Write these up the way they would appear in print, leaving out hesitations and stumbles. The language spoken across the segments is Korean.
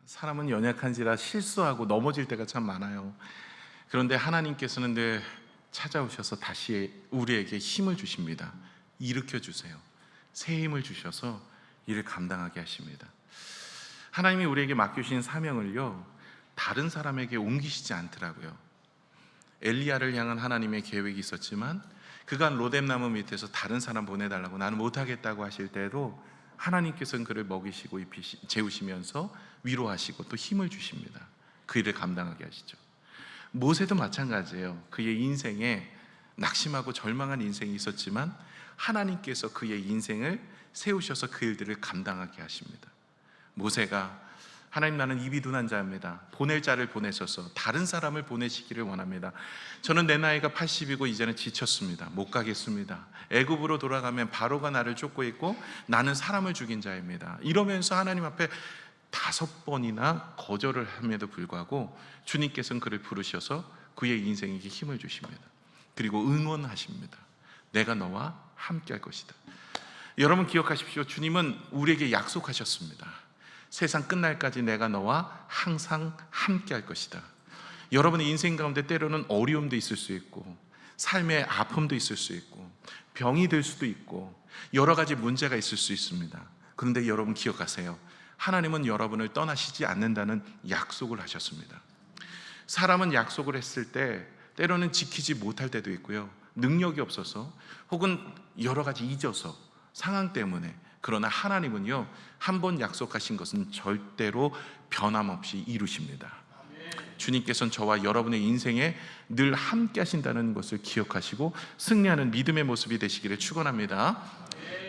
사람은 연약한지라 실수하고 넘어질 때가 참 많아요. 그런데 하나님께서는 늘 찾아오셔서 다시 우리에게 힘을 주십니다. 일으켜 주세요. 새 힘을 주셔서 일을 감당하게 하십니다. 하나님이 우리에게 맡겨주신 사명을요, 다른 사람에게 옮기시지 않더라고요. 엘리야를 향한 하나님의 계획이 있었지만 그간 로뎀나무 밑에서 다른 사람 보내달라고 나는 못하겠다고 하실 때도 하나님께서는 그를 먹이시고 재우시면서 위로하시고 또 힘을 주십니다. 그 일을 감당하게 하시죠. 모세도 마찬가지예요. 그의 인생에 낙심하고 절망한 인생이 있었지만 하나님께서 그의 인생을 세우셔서 그 일들을 감당하게 하십니다. 모세가 하나님, 나는 입이 둔한 자입니다. 보낼 자를 보내셔서 다른 사람을 보내시기를 원합니다. 저는 내 나이가 80이고 이제는 지쳤습니다. 못 가겠습니다. 애굽으로 돌아가면 바로가 나를 쫓고 있고 나는 사람을 죽인 자입니다. 이러면서 하나님 앞에 5번이나 거절을 함에도 불구하고 주님께서는 그를 부르셔서 그의 인생에게 힘을 주십니다. 그리고 응원하십니다. 내가 너와 함께 할 것이다. 여러분 기억하십시오. 주님은 우리에게 약속하셨습니다. 세상 끝날까지 내가 너와 항상 함께 할 것이다. 여러분의 인생 가운데 때로는 어려움도 있을 수 있고 삶의 아픔도 있을 수 있고 병이 들 수도 있고 여러 가지 문제가 있을 수 있습니다. 그런데 여러분 기억하세요. 하나님은 여러분을 떠나시지 않는다는 약속을 하셨습니다. 사람은 약속을 했을 때 때로는 지키지 못할 때도 있고요, 능력이 없어서 혹은 여러 가지 잊어서 상황 때문에. 그러나 하나님은요, 한번 약속하신 것은 절대로 변함없이 이루십니다. 주님께서는 저와 여러분의 인생에 늘 함께 하신다는 것을 기억하시고 승리하는 믿음의 모습이 되시기를 축원합니다.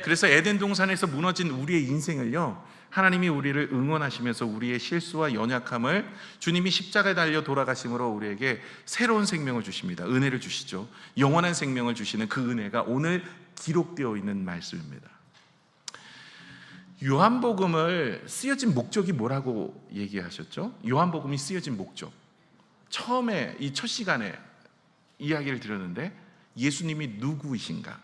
그래서 에덴 동산에서 무너진 우리의 인생을요, 하나님이 우리를 응원하시면서 우리의 실수와 연약함을 주님이 십자가에 달려 돌아가심으로 우리에게 새로운 생명을 주십니다. 은혜를 주시죠. 영원한 생명을 주시는 그 은혜가 오늘 기록되어 있는 말씀입니다. 요한복음을 쓰여진 목적이 뭐라고 얘기하셨죠? 요한복음이 쓰여진 목적, 처음에 이 첫 시간에 이야기를 드렸는데 예수님이 누구이신가,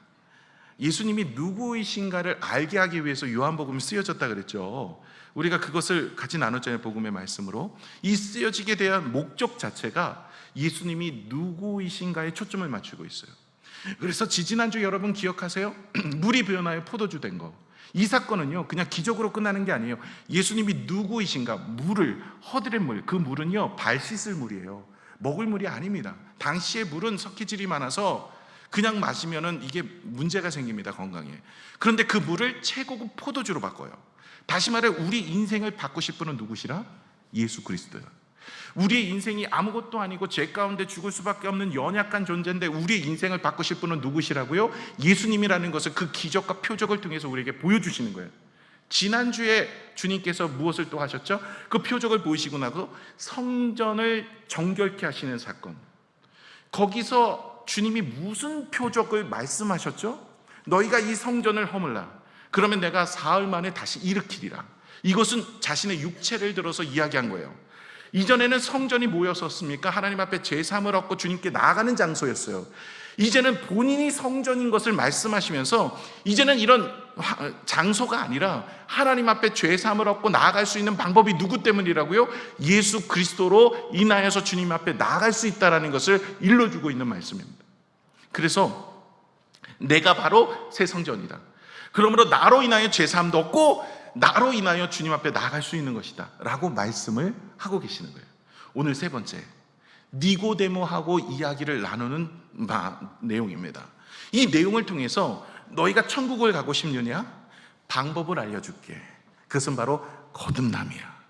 예수님이 누구이신가를 알게 하기 위해서 요한복음이 쓰여졌다 그랬죠. 우리가 그것을 같이 나눴잖아요. 복음의 말씀으로. 이 쓰여지게 대한 목적 자체가 예수님이 누구이신가에 초점을 맞추고 있어요. 그래서 지지난주 여러분 기억하세요? 물이 변하여 포도주 된 거, 이 사건은요 그냥 기적으로 끝나는 게 아니에요. 예수님이 누구이신가, 물을, 허들의 물, 그 물은요 발 씻을 물이에요. 먹을 물이 아닙니다. 당시의 물은 석회질이 많아서 그냥 마시면은 이게 문제가 생깁니다, 건강에. 그런데 그 물을 최고급 포도주로 바꿔요. 다시 말해 우리 인생을 바꾸실 분은 누구시라? 예수 그리스도예요. 우리의 인생이 아무것도 아니고 죄 가운데 죽을 수밖에 없는 연약한 존재인데 우리의 인생을 바꾸실 분은 누구시라고요? 예수님이라는 것을 그 기적과 표적을 통해서 우리에게 보여주시는 거예요. 지난주에 주님께서 무엇을 또 하셨죠? 그 표적을 보이시고 나서 성전을 정결케 하시는 사건, 거기서 주님이 무슨 표적을 말씀하셨죠? 너희가 이 성전을 허물라, 그러면 내가 사흘 만에 다시 일으키리라. 이것은 자신의 육체를 들어서 이야기한 거예요. 이전에는 성전이 뭐였었습니까? 하나님 앞에 제사함을 얻고 주님께 나아가는 장소였어요. 이제는 본인이 성전인 것을 말씀하시면서 이제는 이런 장소가 아니라 하나님 앞에 제사함을 얻고 나아갈 수 있는 방법이 누구 때문이라고요? 예수 그리스도로 인하여서 주님 앞에 나아갈 수 있다는 것을 일러주고 있는 말씀입니다. 그래서 내가 바로 새 성전이다. 그러므로 나로 인하여 제사함도 얻고 나로 인하여 주님 앞에 나아갈 수 있는 것이다 라고 말씀을 하고 계시는 거예요. 오늘 세 번째, 니고데모하고 이야기를 나누는 내용입니다. 이 내용을 통해서 너희가 천국을 가고 싶느냐? 방법을 알려줄게. 그것은 바로 거듭남이야.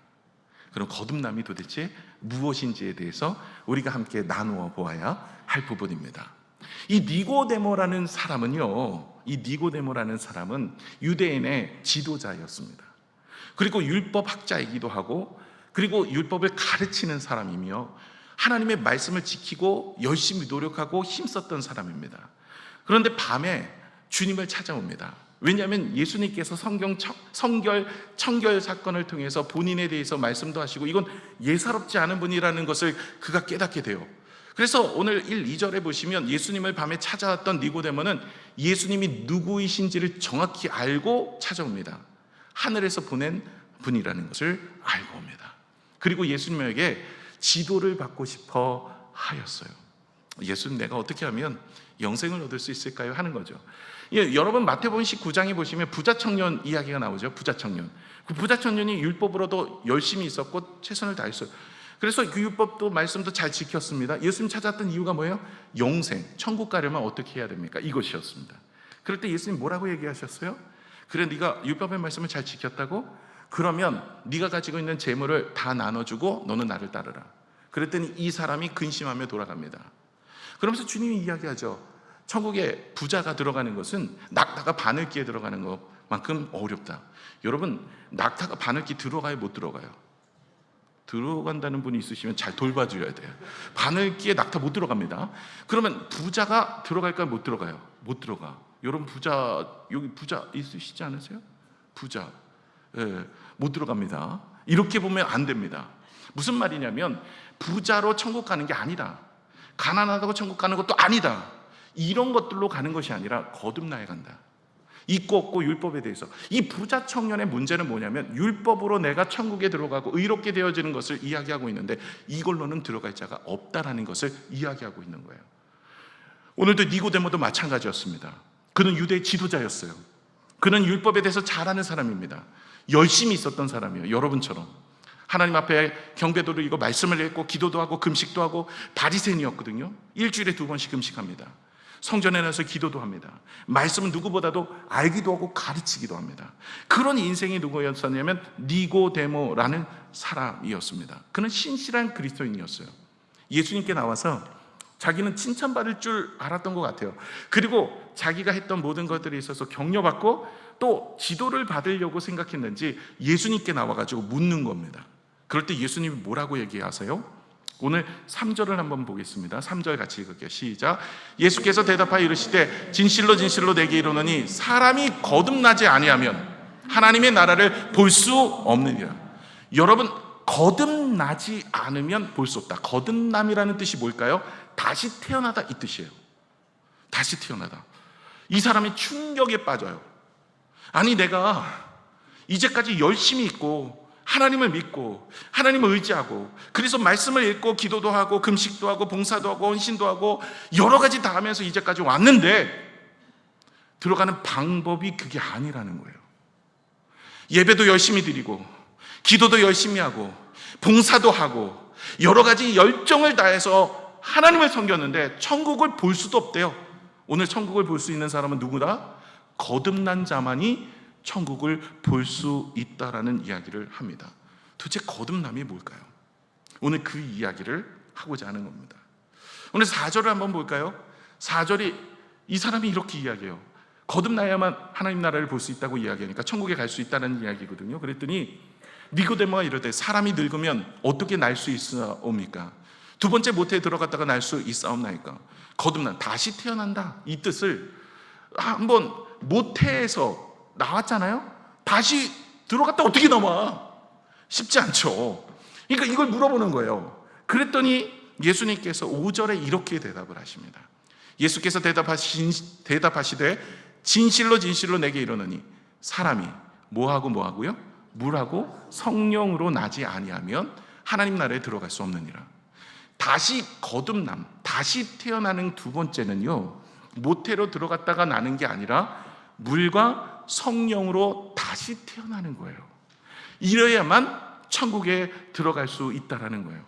그럼 거듭남이 도대체 무엇인지에 대해서 우리가 함께 나누어 보아야 할 부분입니다. 이 니고데모라는 사람은요, 이 니고데모라는 사람은 유대인의 지도자였습니다. 그리고 율법학자이기도 하고, 그리고 율법을 가르치는 사람이며 하나님의 말씀을 지키고 열심히 노력하고 힘썼던 사람입니다. 그런데 밤에 주님을 찾아옵니다. 왜냐하면 예수님께서 청결 사건을 통해서 본인에 대해서 말씀도 하시고 이건 예사롭지 않은 분이라는 것을 그가 깨닫게 돼요. 그래서 오늘 1, 2절에 보시면 예수님을 밤에 찾아왔던 니고데모는 예수님이 누구이신지를 정확히 알고 찾아옵니다. 하늘에서 보낸 분이라는 것을 알고 옵니다. 그리고 예수님에게 지도를 받고 싶어 하였어요. 예수님, 내가 어떻게 하면 영생을 얻을 수 있을까요? 하는 거죠. 예, 여러분 마태복음 19장에 보시면 부자 청년 이야기가 나오죠. 부자 청년. 그 부자 청년이 율법으로도 열심히 있었고 최선을 다했어요. 그래서 그 율법도 말씀도 잘 지켰습니다. 예수님 찾았던 이유가 뭐예요? 영생, 천국 가려면 어떻게 해야 됩니까? 이것이었습니다. 그럴 때 예수님 뭐라고 얘기하셨어요? 그래, 네가 율법의 말씀을 잘 지켰다고? 그러면 네가 가지고 있는 재물을 다 나눠주고 너는 나를 따르라. 그랬더니 이 사람이 근심하며 돌아갑니다. 그러면서 주님이 이야기하죠. 천국에 부자가 들어가는 것은 낙타가 바늘기에 들어가는 것만큼 어렵다. 여러분, 낙타가 바늘기 들어가요, 못 들어가요? 들어간다는 분이 있으시면 잘 돌봐줘야 돼요. 바늘기에 낙타 못 들어갑니다. 그러면 부자가 들어갈까요, 못 들어가요? 못 들어가. 여러분, 부자, 여기 부자 있으시지 않으세요? 부자, 예, 못 들어갑니다. 이렇게 보면 안 됩니다. 무슨 말이냐면 부자로 천국 가는 게 아니다, 가난하다고 천국 가는 것도 아니다, 이런 것들로 가는 것이 아니라 거듭나야 간다. 있고 없고 율법에 대해서. 이 부자 청년의 문제는 뭐냐면 율법으로 내가 천국에 들어가고 의롭게 되어지는 것을 이야기하고 있는데 이걸로는 들어갈 자가 없다라는 것을 이야기하고 있는 거예요. 오늘도 니고데모도 마찬가지였습니다. 그는 유대의 지도자였어요. 그는 율법에 대해서 잘 아는 사람입니다. 열심히 있었던 사람이에요. 여러분처럼 하나님 앞에 경배도 드리고 말씀을 읽고 기도도 하고 금식도 하고 바리새인이었거든요. 일주일에 2번씩 금식합니다. 성전에 나서 기도도 합니다. 말씀은 누구보다도 알기도 하고 가르치기도 합니다. 그런 인생이 누구였었냐면 니고데모라는 사람이었습니다. 그는 신실한 그리스도인이었어요. 예수님께 나와서 자기는 칭찬받을 줄 알았던 것 같아요. 그리고 자기가 했던 모든 것들에 있어서 격려받고 또 지도를 받으려고 생각했는지 예수님께 나와가지고 묻는 겁니다. 그럴 때 예수님이 뭐라고 얘기하세요? 오늘 3절을 한번 보겠습니다. 3절 같이 읽을게요. 시작. 예수께서 대답하여 이르시되 진실로 진실로 내게 이르노니 사람이 거듭나지 아니하면 하나님의 나라를 볼 수 없느니라. 여러분, 거듭나지 않으면 볼 수 없다. 거듭남이라는 뜻이 뭘까요? 다시 태어나다, 이 뜻이에요. 다시 태어나다. 이 사람이 충격에 빠져요. 아니, 내가 이제까지 열심히 있고 하나님을 믿고 하나님을 의지하고 그래서 말씀을 읽고 기도도 하고 금식도 하고 봉사도 하고 헌신도 하고 여러 가지 다 하면서 이제까지 왔는데 들어가는 방법이 그게 아니라는 거예요. 예배도 열심히 드리고 기도도 열심히 하고 봉사도 하고 여러 가지 열정을 다해서 하나님을 섬겼는데 천국을 볼 수도 없대요. 오늘 천국을 볼 수 있는 사람은 누구다? 거듭난 자만이 천국을 볼 수 있다라는 이야기를 합니다. 도대체 거듭남이 뭘까요? 오늘 그 이야기를 하고자 하는 겁니다. 오늘 4절을 한번 볼까요? 4절이 이 사람이 이렇게 이야기해요. 거듭나야만 하나님 나라를 볼 수 있다고 이야기하니까 천국에 갈 수 있다는 이야기거든요. 그랬더니 니고데모가 이르되 사람이 늙으면 어떻게 날 수 있사옵니까? 두 번째 모태에 들어갔다가 날 수 있사옵나이까? 거듭난, 다시 태어난다, 이 뜻을 한번 모태에서 나왔잖아요. 다시 들어갔다 어떻게 나와? 쉽지 않죠. 그러니까 이걸 물어보는 거예요. 그랬더니 예수님께서 5절에 이렇게 대답을 하십니다. 예수께서 대답하시되 진실로 진실로 내게 이르노니 사람이 뭐하고요? 물하고 성령으로 나지 아니하면 하나님 나라에 들어갈 수 없느니라. 다시 거듭남, 다시 태어나는 두 번째는요, 모태로 들어갔다가 나는 게 아니라 물과 성령으로 다시 태어나는 거예요. 이래야만 천국에 들어갈 수 있다라는 거예요.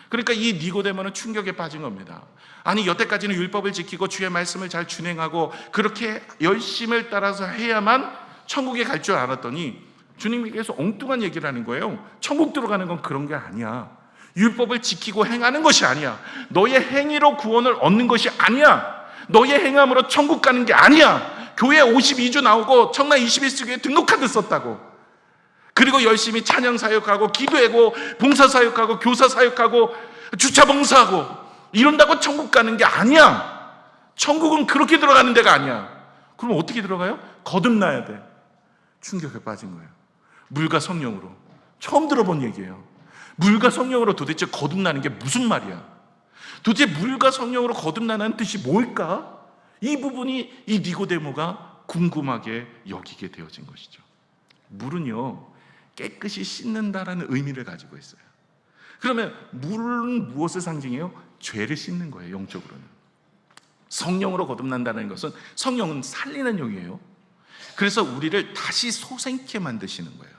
그러니까 이 니고데모는 충격에 빠진 겁니다. 아니, 여태까지는 율법을 지키고 주의 말씀을 잘 준행하고 그렇게 열심을 따라서 해야만 천국에 갈 줄 알았더니 주님께서 엉뚱한 얘기를 하는 거예요. 천국 들어가는 건 그런 게 아니야. 율법을 지키고 행하는 것이 아니야. 너의 행위로 구원을 얻는 것이 아니야. 너의 행함으로 천국 가는 게 아니야. 교회 52주 나오고 청라 21세기에 등록카드 썼다고. 그리고 열심히 찬양 사역하고 기도하고 봉사 사역하고 교사 사역하고 주차 봉사하고 이런다고 천국 가는 게 아니야. 천국은 그렇게 들어가는 데가 아니야. 그럼 어떻게 들어가요? 거듭나야 돼. 충격에 빠진 거예요. 물과 성령으로. 처음 들어본 얘기예요. 물과 성령으로 도대체 거듭나는 게 무슨 말이야? 도대체 물과 성령으로 거듭나는 뜻이 뭘까? 이 부분이 이 니고데모가 궁금하게 여기게 되어진 것이죠. 물은요, 깨끗이 씻는다라는 의미를 가지고 있어요. 그러면 물은 무엇을 상징해요? 죄를 씻는 거예요. 영적으로는. 성령으로 거듭난다는 것은 성령은 살리는 영이에요. 그래서 우리를 다시 소생케 만드시는 거예요.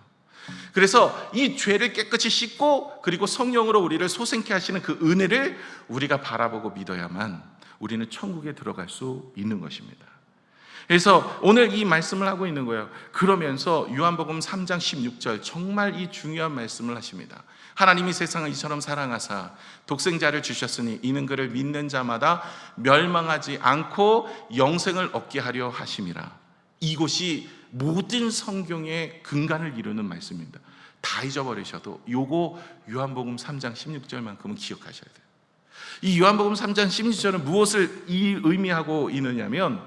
그래서 이 죄를 깨끗이 씻고 그리고 성령으로 우리를 소생케 하시는 그 은혜를 우리가 바라보고 믿어야만 우리는 천국에 들어갈 수 있는 것입니다. 그래서 오늘 이 말씀을 하고 있는 거예요. 그러면서 요한복음 3장 16절 정말 이 중요한 말씀을 하십니다. 하나님이 세상을 이처럼 사랑하사 독생자를 주셨으니 이는 그를 믿는 자마다 멸망하지 않고 영생을 얻게 하려 하심이라. 이곳이 모든 성경의 근간을 이루는 말씀입니다. 다 잊어버리셔도 요거 요한복음 3장 16절만큼은 기억하셔야 돼요. 이 요한복음 3장 16절은 무엇을 의미하고 있느냐면,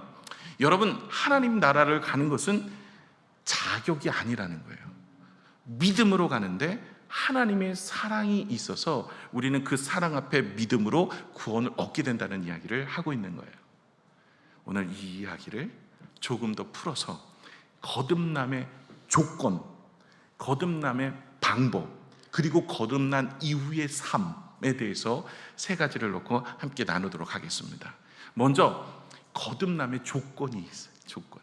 여러분, 하나님 나라를 가는 것은 자격이 아니라는 거예요. 믿음으로 가는데 하나님의 사랑이 있어서 우리는 그 사랑 앞에 믿음으로 구원을 얻게 된다는 이야기를 하고 있는 거예요. 오늘 이 이야기를 조금 더 풀어서 거듭남의 조건, 거듭남의 방법, 그리고 거듭난 이후의 삶에 대해서 세 가지를 놓고 함께 나누도록 하겠습니다. 먼저 거듭남의 조건이 있어요. 조건이.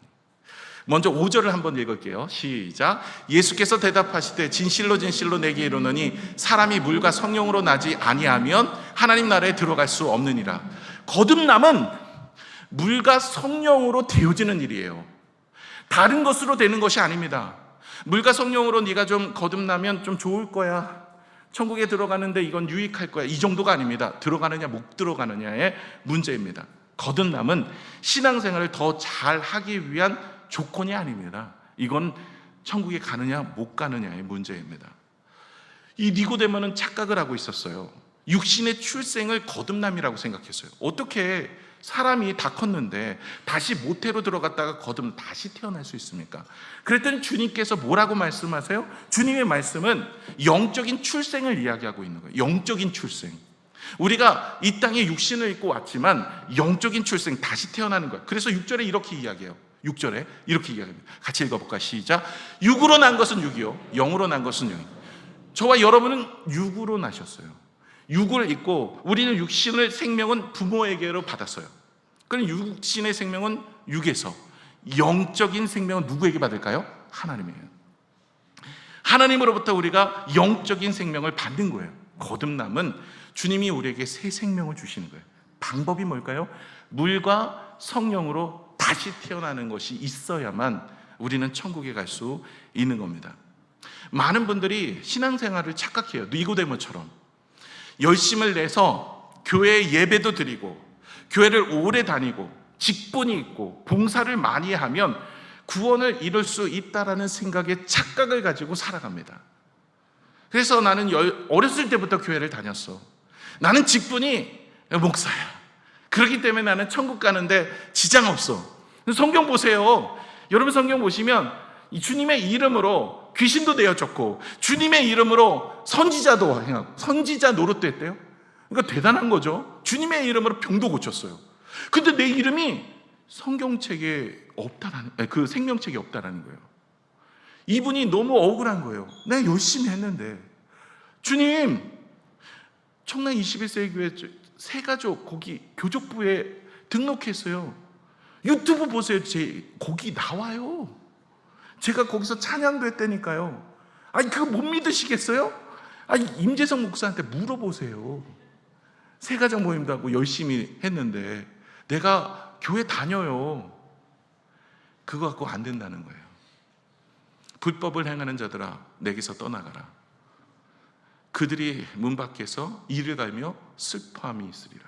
먼저 5절을 한번 읽을게요. 시작. 예수께서 대답하시되 진실로 진실로 내게 이르노니 사람이 물과 성령으로 나지 아니하면 하나님 나라에 들어갈 수 없느니라. 거듭남은 물과 성령으로 되어지는 일이에요. 다른 것으로 되는 것이 아닙니다. 물과 성령으로 네가 좀 거듭나면 좀 좋을 거야, 천국에 들어가는데 이건 유익할 거야, 이 정도가 아닙니다. 들어가느냐 못 들어가느냐의 문제입니다. 거듭남은 신앙생활을 더 잘하기 위한 조건이 아닙니다. 이건 천국에 가느냐 못 가느냐의 문제입니다. 이 니고데모는 착각을 하고 있었어요. 육신의 출생을 거듭남이라고 생각했어요. 어떻게 사람이 다 컸는데 다시 모태로 들어갔다가 다시 태어날 수 있습니까? 그랬더니 주님께서 뭐라고 말씀하세요? 주님의 말씀은 영적인 출생을 이야기하고 있는 거예요. 영적인 출생. 우리가 이 땅에 육신을 입고 왔지만 영적인 출생, 다시 태어나는 거예요. 그래서 6절에 이렇게 이야기해요. 6절에 이렇게 이야기합니다. 같이 읽어볼까? 시작. 육으로 난 것은 육이요, 영으로 난 것은 영이. 저와 여러분은 육으로 나셨어요. 육을 입고 우리는 육신의 생명은 부모에게로 받았어요. 그럼 육신의 생명은 육에서, 영적인 생명은 누구에게 받을까요? 하나님이에요. 하나님으로부터 우리가 영적인 생명을 받는 거예요. 거듭남은 주님이 우리에게 새 생명을 주시는 거예요. 방법이 뭘까요? 물과 성령으로 다시 태어나는 것이 있어야만 우리는 천국에 갈 수 있는 겁니다. 많은 분들이 신앙생활을 착각해요. 니고데모처럼 열심을 내서 교회에 예배도 드리고 교회를 오래 다니고 직분이 있고 봉사를 많이 하면 구원을 이룰 수 있다라는 생각에 착각을 가지고 살아갑니다. 그래서 나는 어렸을 때부터 교회를 다녔어. 나는 직분이 목사야. 그렇기 때문에 나는 천국 가는데 지장 없어. 성경 보세요. 여러분 성경 보시면 주님의 이름으로 귀신도 내어줬고 주님의 이름으로 선지자도 행하고 선지자 노릇도 했대요. 그러니까 대단한 거죠. 주님의 이름으로 병도 고쳤어요. 근데 내 이름이 성경책에 없다라는, 그 생명책에 없다라는 거예요. 이분이 너무 억울한 거예요. 내가 열심히 했는데 주님, 청라 21세기 교회 새가족 거기 교족부에 등록했어요. 유튜브 보세요. 거기 나와요. 제가 거기서 찬양도 했다니까요. 아니 그거 못 믿으시겠어요? 아니 임재성 목사한테 물어보세요. 새가족 모임도 하고 열심히 했는데 내가 교회 다녀요. 그거 갖고 안 된다는 거예요. 불법을 행하는 자들아 내게서 떠나가라. 그들이 문 밖에서 이를 갈며 슬퍼함이 있으리라.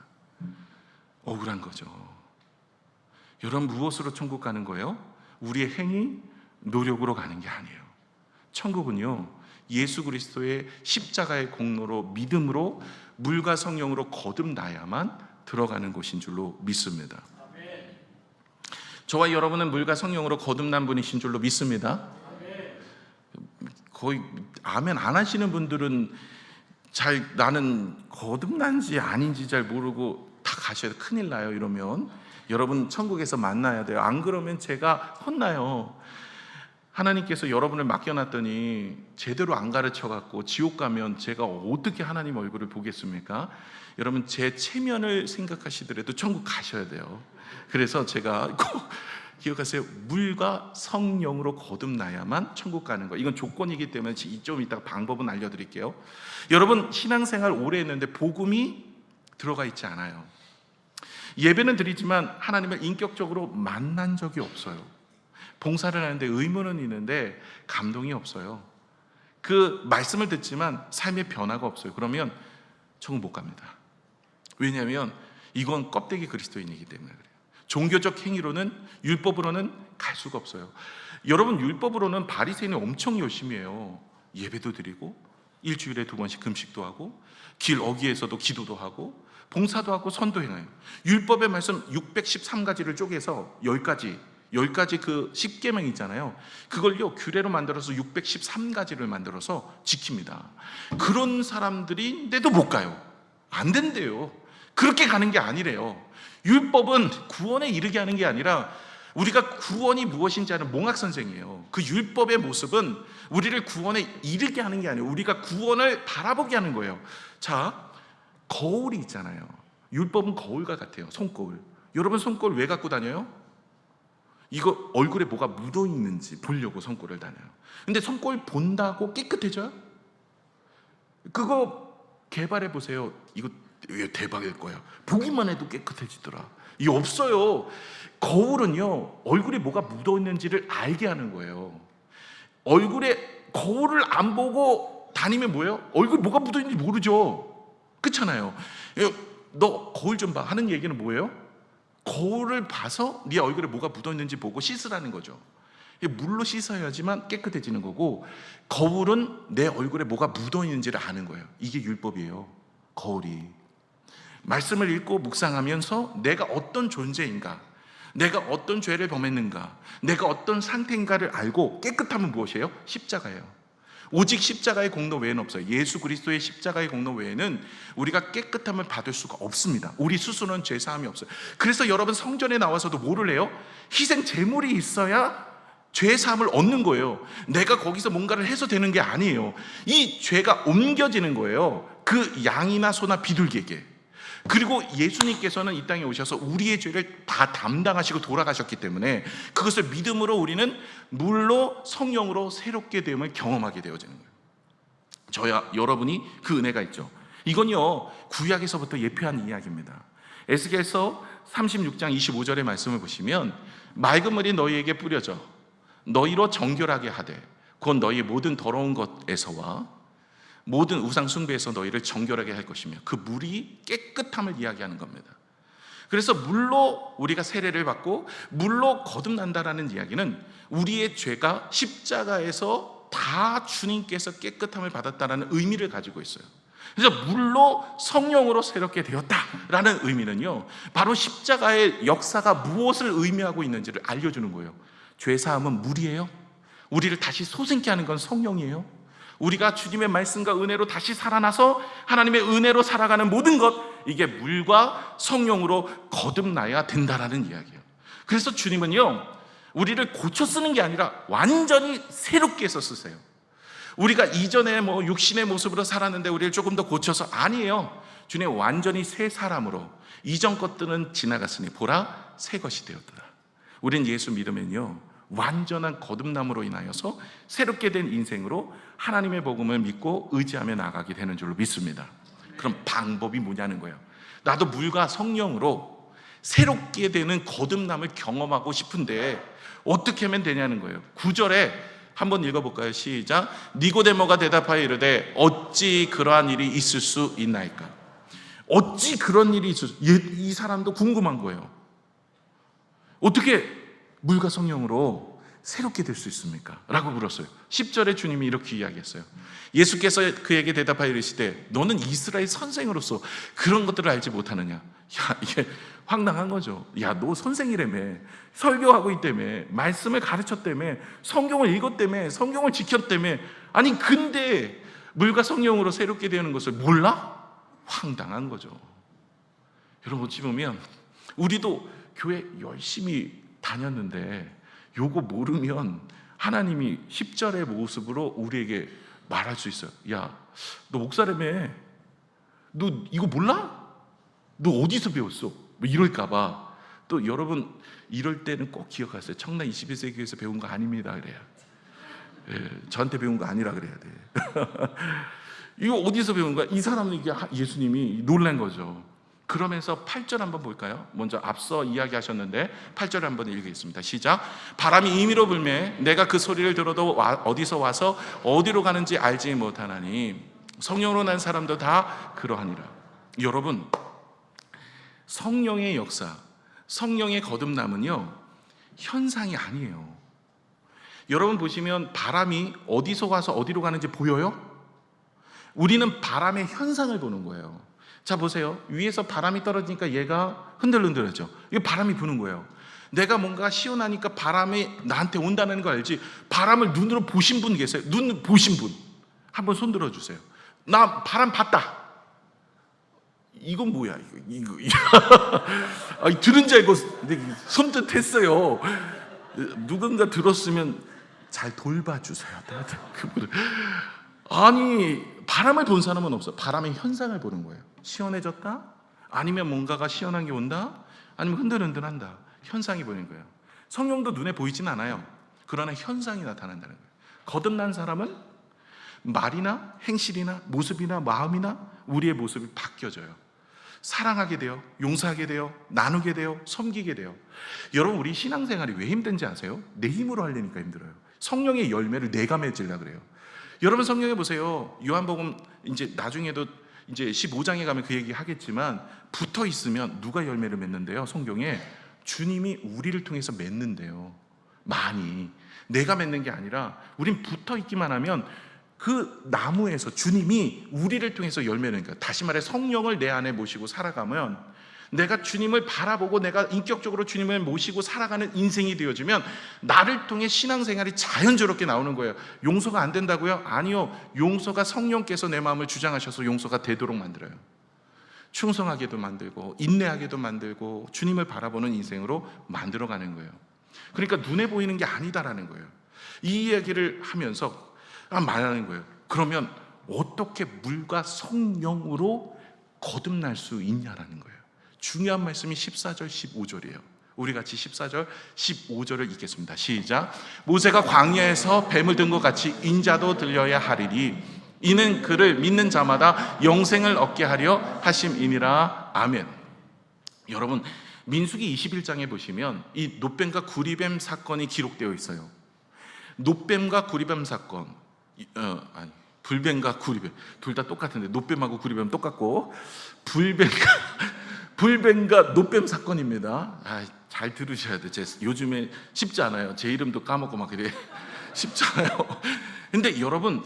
억울한 거죠. 여러분 무엇으로 천국 가는 거예요? 우리의 행위, 노력으로 가는 게 아니에요. 천국은요 예수 그리스도의 십자가의 공로로 믿음으로 물과 성령으로 거듭나야만 들어가는 곳인 줄로 믿습니다. 저와 여러분은 물과 성령으로 거듭난 분이신 줄로 믿습니다. 거의 아멘 안 하시는 분들은 나는 거듭난지 아닌지 잘 모르고 다 가셔야 큰일 나요. 이러면 여러분 천국에서 만나야 돼요. 안 그러면 제가 혼나요. 하나님께서 여러분을 맡겨놨더니 제대로 안 가르쳐갖고 지옥 가면 제가 어떻게 하나님 얼굴을 보겠습니까? 여러분, 제 체면을 생각하시더라도 천국 가셔야 돼요. 그래서 제가 꼭 기억하세요. 물과 성령으로 거듭나야만 천국 가는 거. 이건 조건이기 때문에 좀 이따가 방법은 알려드릴게요. 여러분, 신앙생활 오래 했는데 복음이 들어가 있지 않아요. 예배는 드리지만 하나님을 인격적으로 만난 적이 없어요. 봉사를 하는데 의무는 있는데 감동이 없어요. 그 말씀을 듣지만 삶의 변화가 없어요. 그러면 천국 못 갑니다. 왜냐하면 이건 껍데기 그리스도인이기 때문에 그래요. 종교적 행위로는, 율법으로는 갈 수가 없어요. 여러분, 율법으로는 바리새인이 엄청 열심히 해요. 예배도 드리고 일주일에 2번씩 금식도 하고 길 어귀에서도 기도도 하고 봉사도 하고 선도 행해요. 율법의 말씀 613가지를 쪼개서 10가지 그 10계명 있잖아요. 그걸요 규례로 만들어서 613가지를 만들어서 지킵니다. 그런 사람들인데도 못 가요. 안 된대요. 그렇게 가는 게 아니래요. 율법은 구원에 이르게 하는 게 아니라 우리가 구원이 무엇인지 아는 몽학선생이에요. 그 율법의 모습은 우리를 구원에 이르게 하는 게 아니에요. 우리가 구원을 바라보게 하는 거예요. 자, 거울이 있잖아요. 율법은 거울과 같아요. 손거울. 여러분, 손거울 왜 갖고 다녀요? 이거 얼굴에 뭐가 묻어 있는지 보려고 손거울을 다녀요. 근데 손거울 본다고 깨끗해져요? 그거 개발해 보세요. 이거 대박일 거야. 보기만 해도 깨끗해지더라. 이게 없어요. 거울은요, 얼굴에 뭐가 묻어 있는지를 알게 하는 거예요. 얼굴에 거울을 안 보고 다니면 뭐예요? 얼굴에 뭐가 묻어 있는지 모르죠. 그렇잖아요. 너 거울 좀 봐 하는 얘기는 뭐예요? 거울을 봐서 네 얼굴에 뭐가 묻어 있는지 보고 씻으라는 거죠. 물로 씻어야지만 깨끗해지는 거고, 거울은 내 얼굴에 뭐가 묻어 있는지를 아는 거예요. 이게 율법이에요. 거울이. 말씀을 읽고 묵상하면서 내가 어떤 존재인가, 내가 어떤 죄를 범했는가, 내가 어떤 상태인가를 알고 깨끗하면 무엇이에요? 십자가예요. 오직 십자가의 공로 외에는 없어요. 예수 그리스도의 십자가의 공로 외에는 우리가 깨끗함을 받을 수가 없습니다. 우리 스스로는 죄사함이 없어요. 그래서 여러분, 성전에 나와서도 뭐를 해요? 희생 제물이 있어야 죄사함을 얻는 거예요. 내가 거기서 뭔가를 해서 되는 게 아니에요. 이 죄가 옮겨지는 거예요. 그 양이나 소나 비둘기에게. 그리고 예수님께서는 이 땅에 오셔서 우리의 죄를 다 담당하시고 돌아가셨기 때문에 그것을 믿음으로 우리는 물로 성령으로 새롭게 됨을 경험하게 되어지는 거예요. 저야 여러분이 그 은혜가 있죠. 이건요 구약에서부터 예표한 이야기입니다. 에스겔서 36장 25절의 말씀을 보시면, 맑은 물이 너희에게 뿌려져 너희로 정결하게 하되 곧 너희의 모든 더러운 것에서와 모든 우상 숭배에서 너희를 정결하게 할 것이며, 그 물이 깨끗함을 이야기하는 겁니다. 그래서 물로 우리가 세례를 받고 물로 거듭난다라는 이야기는 우리의 죄가 십자가에서 다 주님께서 깨끗함을 받았다라는 의미를 가지고 있어요. 그래서 물로 성령으로 새롭게 되었다라는 의미는요, 바로 십자가의 역사가 무엇을 의미하고 있는지를 알려주는 거예요. 죄사함은 물이에요. 우리를 다시 소생케 하는 건 성령이에요. 우리가 주님의 말씀과 은혜로 다시 살아나서 하나님의 은혜로 살아가는 모든 것, 이게 물과 성령으로 거듭나야 된다라는 이야기예요. 그래서 주님은요, 우리를 고쳐 쓰는 게 아니라 완전히 새롭게 해서 쓰세요. 우리가 이전에 육신의 모습으로 살았는데 우리를 조금 더 고쳐서, 아니에요. 주님 완전히 새 사람으로, 이전 것들은 지나갔으니 보라 새 것이 되었더라. 우린 예수 믿으면요, 완전한 거듭남으로 인하여서 새롭게 된 인생으로 하나님의 복음을 믿고 의지하며 나가게 되는 줄로 믿습니다. 그럼 방법이 뭐냐는 거예요. 나도 물과 성령으로 새롭게 되는 거듭남을 경험하고 싶은데 어떻게 하면 되냐는 거예요. 9절에 한번 읽어볼까요? 시작. 니고데모가 대답하여 이르되 어찌 그러한 일이 있을 수 있나이까. 어찌 그런 일이 있을 수, 이 사람도 궁금한 거예요. 어떻게 물과 성령으로 새롭게 될 수 있습니까? 라고 물었어요. 10절에 주님이 이렇게 이야기했어요. 예수께서 그에게 대답하여 이르시되 너는 이스라엘 선생으로서 그런 것들을 알지 못하느냐. 야, 이게 황당한 거죠. 야, 너 선생이라며, 설교하고 있다며, 말씀을 가르쳤다며, 성경을 읽었다며, 성경을 지켰다며, 아니 근데 물과 성령으로 새롭게 되는 것을 몰라? 황당한 거죠. 여러분, 어찌 보면 우리도 교회 열심히 다녔는데 요거 모르면 하나님이 10절의 모습으로 우리에게 말할 수 있어요. 야, 너 목사라며. 너 이거 몰라? 너 어디서 배웠어? 뭐 이럴까봐. 또 여러분 이럴 때는 꼭 기억하세요. 청라 21세기에서 배운 거 아닙니다 그래요. 저한테 배운 거 아니라 그래야 돼. 이거 어디서 배운 거야? 이 사람은 이게 예수님이 놀란 거죠. 그러면서 8절 한번 볼까요? 먼저 앞서 이야기하셨는데 8절 한번 읽겠습니다. 시작. 바람이 임의로 불매 내가 그 소리를 들어도 어디서 와서 어디로 가는지 알지 못하나니 성령으로 난 사람도 다 그러하니라. 여러분, 성령의 역사, 성령의 거듭남은요 현상이 아니에요. 여러분 보시면 바람이 어디서 와서 어디로 가는지 보여요? 우리는 바람의 현상을 보는 거예요. 자 보세요. 위에서 바람이 떨어지니까 얘가 흔들흔들하죠. 이게 바람이 부는 거예요. 내가 뭔가 시원하니까 바람이 나한테 온다는 거 알지? 바람을 눈으로 보신 분 계세요? 눈 보신 분 한번 손 들어주세요. 나 바람 봤다. 이건 뭐야? 이거. 아니, 들은 줄 알고 손짓했어요. 누군가 들었으면 잘 돌봐주세요. 그분을. 아니, 바람을 본 사람은 없어. 바람의 현상을 보는 거예요. 시원해졌다? 아니면 뭔가가 시원한 게 온다? 아니면 흔들흔들한다. 현상이 보이는 거예요. 성령도 눈에 보이진 않아요. 그러나 현상이 나타난다는 거예요. 거듭난 사람은 말이나 행실이나 모습이나 마음이나 우리의 모습이 바뀌어져요. 사랑하게 돼요. 용서하게 돼요. 나누게 돼요. 섬기게 돼요. 여러분, 우리 신앙생활이 왜 힘든지 아세요? 내 힘으로 하려니까 힘들어요. 성령의 열매를 내가 맺으려고 그래요. 여러분 성경에 보세요. 요한복음 이제 나중에도 이제 15장에 가면 그 얘기 하겠지만 붙어 있으면 누가 열매를 맺는데요? 성경에 주님이 우리를 통해서 맺는데요. 많이 내가 맺는 게 아니라 우린 붙어 있기만 하면 그 나무에서 주님이 우리를 통해서 열매를 내는 거예요. 다시 말해 성령을 내 안에 모시고 살아가면 내가 주님을 바라보고 내가 인격적으로 주님을 모시고 살아가는 인생이 되어지면 나를 통해 신앙생활이 자연스럽게 나오는 거예요. 용서가 안 된다고요? 아니요. 용서가 성령께서 내 마음을 주장하셔서 용서가 되도록 만들어요. 충성하게도 만들고 인내하게도 만들고 주님을 바라보는 인생으로 만들어가는 거예요. 그러니까 눈에 보이는 게 아니다라는 거예요. 이 이야기를 하면서 말하는 거예요. 그러면 어떻게 물과 성령으로 거듭날 수 있냐라는 거예요. 중요한 말씀이 14절 15절이에요 우리 같이 14절 15절을 읽겠습니다. 시작. 모세가 광야에서 뱀을 든 것 같이 인자도 들려야 하리니 이는 그를 믿는 자마다 영생을 얻게 하려 하심이니라. 아멘. 여러분 민수기 21장에 보시면 이 놋뱀과 구리뱀 사건이 기록되어 있어요. 놋뱀과 구리뱀 사건 불뱀과 구리뱀 둘 다 똑같은데 놋뱀하고 구리뱀 똑같고 불뱀과 놋뱀 사건입니다. 잘 들으셔야 돼. 요즘에 쉽지 않아요. 제 이름도 까먹고 막 그래. 쉽지 않아요. 근데 여러분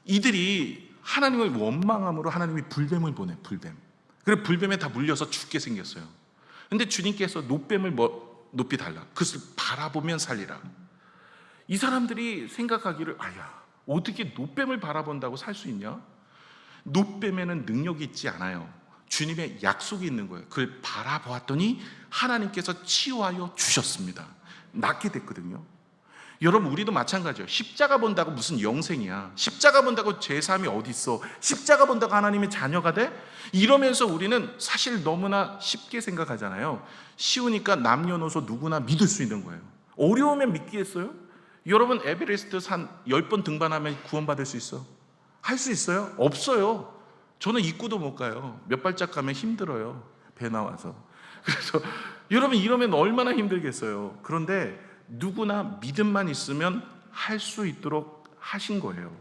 이들이 하나님을 원망함으로 하나님이 불뱀을 보내. 불뱀. 그래 불뱀에 다 물려서 죽게 생겼어요. 근데 주님께서 놋뱀을 높이 달라. 그것을 바라보면 살리라. 이 사람들이 생각하기를 어떻게 놋뱀을 바라본다고 살 수 있냐? 놋뱀에는 능력이 있지 않아요. 주님의 약속이 있는 거예요. 그걸 바라보았더니 하나님께서 치유하여 주셨습니다. 낫게 됐거든요. 여러분 우리도 마찬가지예요. 십자가 본다고 무슨 영생이야? 십자가 본다고 제3이 어디 있어? 십자가 본다고 하나님의 자녀가 돼? 이러면서 우리는 사실 너무나 쉽게 생각하잖아요. 쉬우니까 남녀노소 누구나 믿을 수 있는 거예요. 어려우면 믿기겠어요? 여러분 에베레스트 산 10번 등반하면 구원받을 수 있어? 할 수 있어요? 없어요. 저는 입구도 못 가요. 몇 발짝 가면 힘들어요. 배 나와서. 그래서 여러분 이러면 얼마나 힘들겠어요. 그런데 누구나 믿음만 있으면 할 수 있도록 하신 거예요.